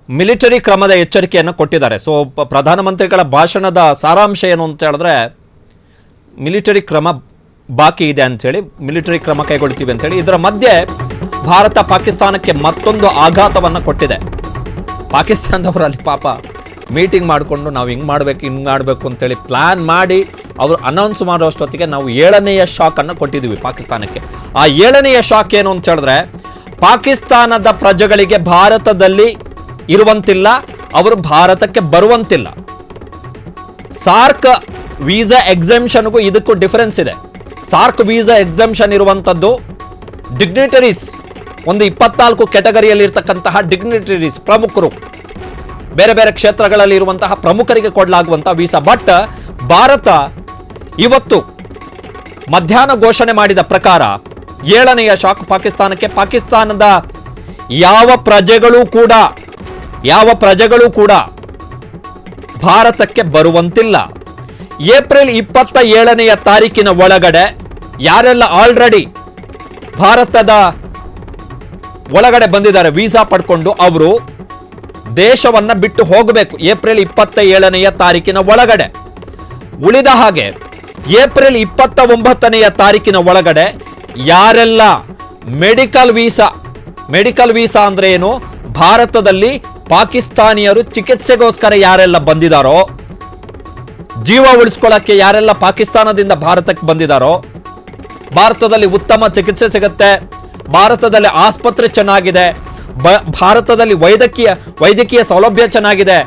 Military ಕ್ರಮದ ಎಚ್ಚರಿಕೆಯನ್ನು ಕೊಟ್ಟಿದ್ದಾರೆ. ಸೊ ಪ್ರಧಾನಮಂತ್ರಿಗಳ ಭಾಷಣದ ಸಾರಾಂಶ ಏನು ಅಂತ ಹೇಳಿದ್ರೆ, ಮಿಲಿಟರಿ ಕ್ರಮ ಬಾಕಿ ಇದೆ ಅಂಥೇಳಿ, ಮಿಲಿಟರಿ ಕ್ರಮ ಕೈಗೊಳ್ತೀವಿ ಅಂಥೇಳಿ. ಇದರ ಮಧ್ಯೆ ಭಾರತ ಪಾಕಿಸ್ತಾನಕ್ಕೆ ಮತ್ತೊಂದು ಆಘಾತವನ್ನು ಕೊಟ್ಟಿದೆ. ಪಾಕಿಸ್ತಾನದವರು ಅಲ್ಲಿ ಪಾಪ ಮೀಟಿಂಗ್ ಮಾಡಿಕೊಂಡು ನಾವು ಹಿಂಗೆ ಮಾಡಬೇಕು ಅಂತೇಳಿ ಪ್ಲ್ಯಾನ್ ಮಾಡಿ ಅವರು ಅನೌನ್ಸ್ ಮಾಡೋಷ್ಟೊತ್ತಿಗೆ ನಾವು 7ನೇಯ ಶಾಕನ್ನು ಕೊಟ್ಟಿದ್ದೀವಿ ಪಾಕಿಸ್ತಾನಕ್ಕೆ. ಆ 7ನೇಯ ಶಾಕ್ ಏನು ಅಂತ ಹೇಳಿದ್ರೆ, ಪಾಕಿಸ್ತಾನದ ಪ್ರಜೆಗಳಿಗೆ ಭಾರತದಲ್ಲಿ ಇರುವಂತಿಲ್ಲ, ಅವರು ಭಾರತಕ್ಕೆ ಬರುವಂತಿಲ್ಲ. ಸಾರ್ಕ್ ವೀಸಾ ಎಕ್ಸೆಂಪ್ಷನ್ಗೂ ಇದಕ್ಕೂ ಡಿಫರೆನ್ಸ್ ಇದೆ. ಸಾರ್ಕ್ ವೀಸಾ ಎಕ್ಸೆಂಪ್ಷನ್ ಇರುವಂಥದ್ದು ಡಿಗ್ನಿಟರೀಸ್, ಒಂದು 24 ಕೆಟಗರಿಯಲ್ಲಿ ಇರ್ತಕ್ಕಂತಹ ಡಿಗ್ನಿಟರೀಸ್, ಪ್ರಮುಖರು, ಬೇರೆ ಬೇರೆ ಕ್ಷೇತ್ರಗಳಲ್ಲಿ ಇರುವಂತಹ ಪ್ರಮುಖರಿಗೆ ಕೊಡಲಾಗುವಂತಹ ವೀಸಾ. ಬಟ್ ಭಾರತ ಇವತ್ತು ಮಧ್ಯಾಹ್ನ ಘೋಷಣೆ ಮಾಡಿದ ಪ್ರಕಾರ 7ನೇಯ ಶಾಕ್ ಪಾಕಿಸ್ತಾನಕ್ಕೆ. ಪಾಕಿಸ್ತಾನದ ಯಾವ ಪ್ರಜೆಗಳು ಕೂಡ ಭಾರತಕ್ಕೆ ಬರುವಂತಿಲ್ಲ. ಏಪ್ರಿಲ್ 27ನೇಯ ತಾರೀಕಿನ ಒಳಗಡೆ ಯಾರೆಲ್ಲ ಆಲ್ರೆಡಿ ಭಾರತದ ಒಳಗಡೆ ಬಂದಿದ್ದಾರೆ ವೀಸಾ ಪಡ್ಕೊಂಡು, ಅವರು ದೇಶವನ್ನ ಬಿಟ್ಟು ಹೋಗಬೇಕು ಏಪ್ರಿಲ್ 27ನೇಯ ತಾರೀಕಿನ ಒಳಗಡೆ. ಉಳಿದ ಹಾಗೆ ಏಪ್ರಿಲ್ 29ನೇಯ ತಾರೀಕಿನ ಒಳಗಡೆ ಯಾರೆಲ್ಲ ಮೆಡಿಕಲ್ ವೀಸಾ ಅಂದ್ರೆ ಏನು, ಭಾರತದಲ್ಲಿ ಪಾಕಿಸ್ತಾನಿಯರು ಚಿಕಿತ್ಸೆಗೋಸ್ಕರ ಯಾರೆಲ್ಲ ಬಂದಿದ್ದಾರೋ, ಜೀವ ಉಳಿಸ್ಕೊಳ್ಳಕ್ಕೆ ಯಾರೆಲ್ಲ ಪಾಕಿಸ್ತಾನದಿಂದ ಭಾರತಕ್ಕೆ ಬಂದಿದ್ದಾರೋ, ಭಾರತದಲ್ಲಿ ಉತ್ತಮ ಚಿಕಿತ್ಸೆ ಸಿಗುತ್ತೆ, ಭಾರತದಲ್ಲಿ ಆಸ್ಪತ್ರೆ ಚೆನ್ನಾಗಿದೆ, ಭಾರತದಲ್ಲಿ ವೈದ್ಯಕೀಯ ಸೌಲಭ್ಯ ಚೆನ್ನಾಗಿದೆ,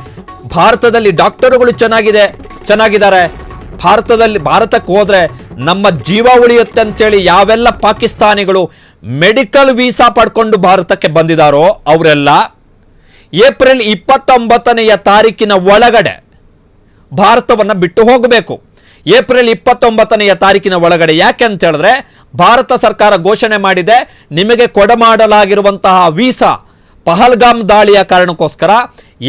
ಭಾರತದಲ್ಲಿ ಡಾಕ್ಟರುಗಳು ಚೆನ್ನಾಗಿದ್ದಾರೆ, ಭಾರತಕ್ಕೆ ಹೋದ್ರೆ ನಮ್ಮ ಜೀವ ಉಳಿಯುತ್ತೆ ಅಂತೇಳಿ ಯಾವೆಲ್ಲ ಪಾಕಿಸ್ತಾನಿಗಳು ಮೆಡಿಕಲ್ ವೀಸಾ ಪಡ್ಕೊಂಡು ಭಾರತಕ್ಕೆ ಬಂದಿದ್ದಾರೋ ಅವರೆಲ್ಲ ಏಪ್ರಿಲ್ 29ನೇಯ ತಾರೀಕಿನ ಒಳಗಡೆ ಭಾರತವನ್ನು ಬಿಟ್ಟು ಹೋಗಬೇಕು. ಏಪ್ರಿಲ್ 29ನೇಯ ತಾರೀಕಿನ ಒಳಗಡೆ. ಯಾಕೆ ಅಂತ ಹೇಳಿದ್ರೆ, ಭಾರತ ಸರ್ಕಾರ ಘೋಷಣೆ ಮಾಡಿದೆ, ನಿಮಗೆ ಕೊಡಮಾಡಲಾಗಿರುವಂತಹ ವೀಸಾ ಪಹಲ್ಗಾಮ್ ದಾಳಿಯ ಕಾರಣಕ್ಕೋಸ್ಕರ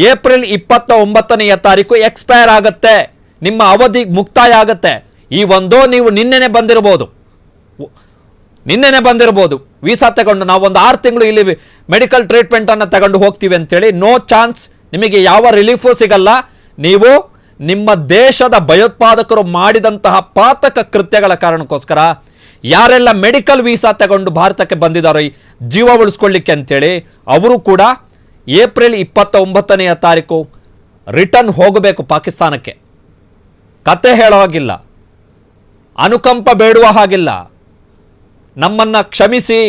ಏಪ್ರಿಲ್ 29ನೇಯ ತಾರೀಕು ಎಕ್ಸ್ಪೈರ್ ಆಗುತ್ತೆ, ನಿಮ್ಮ ಅವಧಿ ಮುಕ್ತಾಯ ಆಗುತ್ತೆ. ಈ ಒಂದೋ ನೀವು ನಿನ್ನೆನೆ ಬಂದಿರಬಹುದು ವೀಸಾ ತಗೊಂಡು, ನಾವು ಒಂದು 6 ತಿಂಗಳು ಇಲ್ಲಿ ಮೆಡಿಕಲ್ ಟ್ರೀಟ್ಮೆಂಟ್ ಅನ್ನು ತಗೊಂಡು ಹೋಗ್ತೀವಿ ಅಂತೇಳಿ. ನೋ ಚಾನ್ಸ್, ನಿಮಗೆ ಯಾವ ರಿಲೀಫು ಸಿಗಲ್ಲ. ನೀವು ನಿಮ್ಮ ದೇಶದ ಭಯೋತ್ಪಾದಕರು ಮಾಡಿದಂತಹ ಪಾತಕ ಕೃತ್ಯಗಳ ಕಾರಣಕ್ಕೋಸ್ಕರ ಯಾರೆಲ್ಲ ಮೆಡಿಕಲ್ ವೀಸಾ ತಗೊಂಡು ಭಾರತಕ್ಕೆ ಬಂದಿದ್ದಾರೋ ಜೀವ ಉಳಿಸ್ಕೊಳ್ಳಿಕ್ಕೆ ಅಂತೇಳಿ, ಅವರು ಕೂಡ ಏಪ್ರಿಲ್ 29ನೇಯ ತಾರೀಕು ರಿಟರ್ನ್ ಹೋಗಬೇಕು ಪಾಕಿಸ್ತಾನಕ್ಕೆ. ಕತೆ ಹೇಳೋ ಹಾಗಿಲ್ಲ, ಅನುಕಂಪ ಬೇಡುವ ಹಾಗಿಲ್ಲ, ನಮ್ಮನ್ನು ಕ್ಷಮಿಸಿ,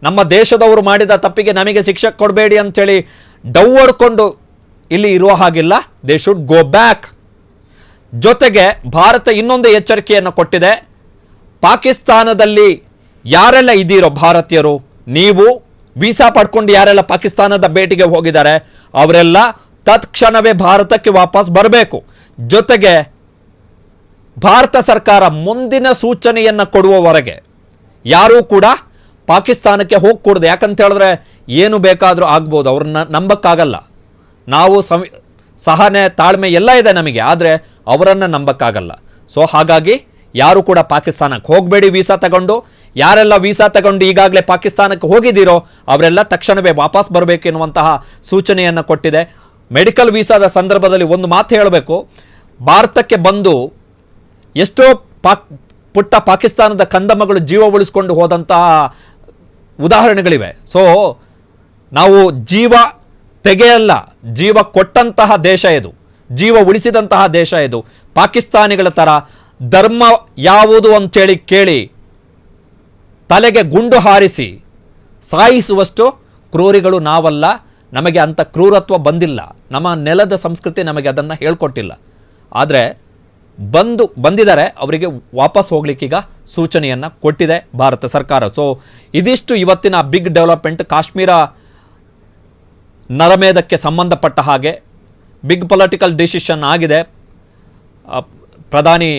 ನಮ್ಮ ದೇಶದವರು ಮಾಡಿದ ತಪ್ಪಿಗೆ ನಮಗೆ ಶಿಕ್ಷೆ ಕೊಡಬೇಡಿ ಅಂತೇಳಿ ಡೌ ಹೊಡ್ಕೊಂಡು ಇಲ್ಲಿ ಇರುವ ಹಾಗಿಲ್ಲ. They should go back. ಜೊತೆಗೆ ಭಾರತ ಇನ್ನೊಂದು ಎಚ್ಚರಿಕೆಯನ್ನು ಕೊಟ್ಟಿದೆ. ಪಾಕಿಸ್ತಾನದಲ್ಲಿ ಯಾರೆಲ್ಲ ಇದ್ದೀರೋ ಭಾರತೀಯರು, ನೀವು ವೀಸಾ ಪಡ್ಕೊಂಡು ಯಾರೆಲ್ಲ ಪಾಕಿಸ್ತಾನದ ಭೇಟಿಗೆ ಹೋಗಿದ್ದಾರೆ ಅವರೆಲ್ಲ ತತ್ಕ್ಷಣವೇ ಭಾರತಕ್ಕೆ ವಾಪಸ್ ಬರಬೇಕು. ಜೊತೆಗೆ ಭಾರತ ಸರ್ಕಾರ ಮುಂದಿನ ಸೂಚನೆಯನ್ನು ಕೊಡುವವರೆಗೆ ಯಾರೂ ಕೂಡ ಪಾಕಿಸ್ತಾನಕ್ಕೆ ಹೋಗಕೂಡದು. ಯಾಕಂತ ಹೇಳಿದ್ರೆ ಏನು ಬೇಕಾದರೂ ಆಗ್ಬೋದು, ಅವ್ರನ್ನ ನಂಬಕ್ಕಾಗಲ್ಲ. ನಾವು ಸಹನೆ ತಾಳ್ಮೆ ಎಲ್ಲ ಇದೆ ನಮಗೆ, ಆದರೆ ಅವರನ್ನು ನಂಬಕ್ಕಾಗಲ್ಲ. ಸೊ ಹಾಗಾಗಿ ಯಾರು ಕೂಡ ಪಾಕಿಸ್ತಾನಕ್ಕೆ ಹೋಗಬೇಡಿ ವೀಸಾ ತಗೊಂಡು. ಯಾರೆಲ್ಲ ವೀಸಾ ತಗೊಂಡು ಈಗಾಗಲೇ ಪಾಕಿಸ್ತಾನಕ್ಕೆ ಹೋಗಿದ್ದೀರೋ ಅವರೆಲ್ಲ ತಕ್ಷಣವೇ ವಾಪಸ್ ಬರಬೇಕು ಎನ್ನುವಂತಹ ಸೂಚನೆಯನ್ನು ಕೊಟ್ಟಿದೆ. ಮೆಡಿಕಲ್ ವೀಸಾದ ಸಂದರ್ಭದಲ್ಲಿ ಒಂದು ಮಾತು ಹೇಳಬೇಕು, ಭಾರತಕ್ಕೆ ಬಂದು ಎಷ್ಟೋ ಪುಟ್ಟ ಪಾಕಿಸ್ತಾನದ ಕಂದಮ್ಮಗಳು ಜೀವ ಉಳಿಸ್ಕೊಂಡು ಹೋದಂತಹ ಉದಾಹರಣೆಗಳಿವೆ. ಸೊ ನಾವು ಜೀವ ತೆಗೆಯಲ್ಲ, ಜೀವ ಕೊಟ್ಟಂತಹ ದೇಶ ಇದು, ಜೀವ ಉಳಿಸಿದಂತಹ ದೇಶ ಇದು. ಪಾಕಿಸ್ತಾನಿಗಳ ಥರ ಧರ್ಮ ಯಾವುದು ಅಂತೇಳಿ ಕೇಳಿ ತಲೆಗೆ ಗುಂಡು ಹಾರಿಸಿ ಸಾಯಿಸುವಷ್ಟು ಕ್ರೂರಿಗಳು ನಾವಲ್ಲ. ನಮಗೆ ಅಂಥ ಕ್ರೂರತ್ವ ಬಂದಿಲ್ಲ, ನಮ್ಮ ನೆಲದ ಸಂಸ್ಕೃತಿ ನಮಗೆ ಅದನ್ನು ಹೇಳ್ಕೊಟ್ಟಿಲ್ಲ. ಆದರೆ ಬಂದಿದ್ದಾರೆ, ಅವರಿಗೆ ವಾಪಸ್ ಹೋಗ್ಲಿಕ್ಕೀಗ ಸೂಚನೆಯನ್ನು ಕೊಟ್ಟಿದೆ ಭಾರತ ಸರ್ಕಾರ. ಸೊ ಇದಿಷ್ಟು ಇವತ್ತಿನ ಬಿಗ್ ಡೆವಲಪ್ಮೆಂಟ್. ಕಾಶ್ಮೀರ ನರಮೇಧಕ್ಕೆ ಸಂಬಂಧಪಟ್ಟ ಹಾಗೆ ಬಿಗ್ ಪೊಲಿಟಿಕಲ್ ಡಿಸಿಷನ್ ಆಗಿದೆ ಪ್ರಧಾನಿ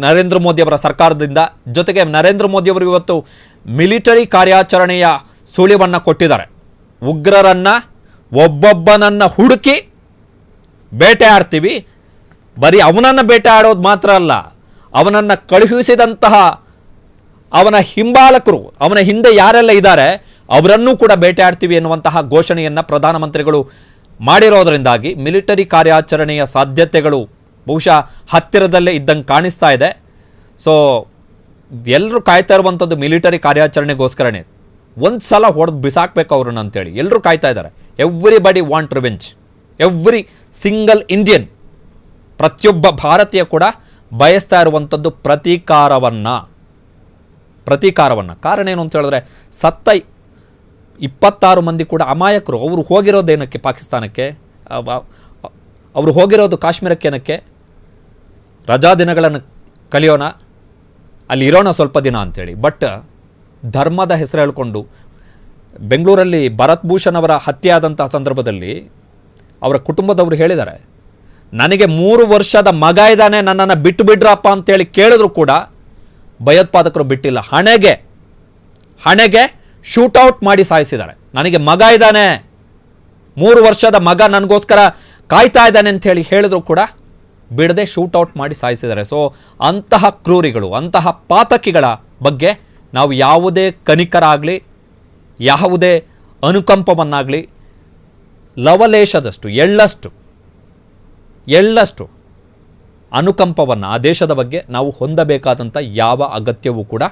ನರೇಂದ್ರ ಮೋದಿ ಅವರ ಸರ್ಕಾರದಿಂದ. ಜೊತೆಗೆ ನರೇಂದ್ರ ಮೋದಿ ಅವರು ಇವತ್ತು ಮಿಲಿಟರಿ ಕಾರ್ಯಾಚರಣೆಯ ಸುಳಿವನ್ನು ಕೊಟ್ಟಿದ್ದಾರೆ. ಉಗ್ರರನ್ನು ಒಬ್ಬೊಬ್ಬನನ್ನು ಹುಡುಕಿ ಬೇಟೆ ಆಡ್ತೀವಿ, ಬರೀ ಅವನನ್ನು ಬೇಟೆ ಆಡೋದು ಮಾತ್ರ ಅಲ್ಲ, ಅವನನ್ನು ಕಳುಹಿಸಿದಂತಹ ಅವನ ಹಿಂಬಾಲಕರು, ಅವನ ಹಿಂದೆ ಯಾರೆಲ್ಲ ಇದ್ದಾರೆ ಅವರನ್ನೂ ಕೂಡ ಬೇಟೆ ಆಡ್ತೀವಿ ಎನ್ನುವಂತಹ ಘೋಷಣೆಯನ್ನು ಪ್ರಧಾನಮಂತ್ರಿಗಳು ಮಾಡಿರೋದ್ರಿಂದಾಗಿ ಮಿಲಿಟರಿ ಕಾರ್ಯಾಚರಣೆಯ ಸಾಧ್ಯತೆಗಳು ಬಹುಶಃ ಹತ್ತಿರದಲ್ಲೇ ಇದ್ದಂಗೆ ಕಾಣಿಸ್ತಾ ಇದೆ. ಸೊ ಎಲ್ಲರೂ ಕಾಯ್ತಾ ಇರುವಂಥದ್ದು ಮಿಲಿಟರಿ ಕಾರ್ಯಾಚರಣೆಗೋಸ್ಕರನೇ, ಒಂದು ಸಲ ಹೊಡೆದು ಬಿಸಾಕ್ಬೇಕು ಅವ್ರನ್ನ ಅಂತೇಳಿ ಎಲ್ಲರೂ ಕಾಯ್ತಾ ಇದ್ದಾರೆ. Everybody want revenge, every single Indian, ಪ್ರತಿಯೊಬ್ಬ ಭಾರತೀಯ ಕೂಡ ಬಯಸ್ತಾ ಇರುವಂಥದ್ದು ಪ್ರತೀಕಾರವನ್ನು. ಕಾರಣ ಏನು ಅಂತ ಹೇಳಿದ್ರೆ, ಸತ್ತ 26 ಮಂದಿ ಕೂಡ ಅಮಾಯಕರು. ಅವರು ಹೋಗಿರೋದೇನಕ್ಕೆ ಪಾಕಿಸ್ತಾನಕ್ಕೆ, ಅವರು ಹೋಗಿರೋದು ಕಾಶ್ಮೀರಕ್ಕೇನಕ್ಕೆ? ರಜಾ ದಿನಗಳನ್ನು ಕಲಿಯೋಣ, ಅಲ್ಲಿ ಇರೋಣ ಸ್ವಲ್ಪ ದಿನ ಅಂಥೇಳಿ. ಬಟ್ ಧರ್ಮದ ಹೆಸರು ಹೇಳ್ಕೊಂಡು ಬೆಂಗಳೂರಲ್ಲಿ ಭರತ್ ಭೂಷಣ್ ಅವರ ಹತ್ಯೆ ಆದಂತಹ ಸಂದರ್ಭದಲ್ಲಿ ಅವರ ಕುಟುಂಬದವರು ಹೇಳಿದ್ದಾರೆ, ನನಗೆ 3 ವರ್ಷದ ಮಗ ಇದ್ದಾನೆ, ನನ್ನನ್ನು ಬಿಟ್ಟು ಬಿಡ್ರಪ್ಪ ಅಂತೇಳಿ ಕೇಳಿದ್ರು ಕೂಡ ಭಯೋತ್ಪಾದಕರು ಬಿಟ್ಟಿಲ್ಲ. ಹಣೆಗೆ ಶೂಟೌಟ್ ಮಾಡಿ ಸಾಯಿಸಿದ್ದಾರೆ. ನನಗೆ ಮಗ ಇದ್ದಾನೆ, 3 ವರ್ಷದ ಮಗ ನನಗೋಸ್ಕರ ಕಾಯ್ತಾ ಇದ್ದಾನೆ ಅಂಥೇಳಿ ಹೇಳಿದ್ರು ಕೂಡ ಬಿಡದೆ ಶೂಟೌಟ್ ಮಾಡಿ ಸಾಯಿಸಿದ್ದಾರೆ. ಸೊ ಅಂತಹ ಕ್ರೂರಿಗಳು, ಅಂತಹ ಪಾತಕಿಗಳ ಬಗ್ಗೆ ನಾವು ಯಾವುದೇ ಕನಿಕರ ಆಗಲಿ, ಯಾವುದೇ ಅನುಕಂಪವನ್ನಾಗಲಿ, ಲವಲೇಶದಷ್ಟು ಎಳ್ಳಷ್ಟು ಅನುಕಂಪವನ್ನು ಆ ದೇಶದ ಬಗ್ಗೆ ನಾವು ಹೊಂದಬೇಕಾದಂಥ ಯಾವ ಅಗತ್ಯವೂ ಕೂಡ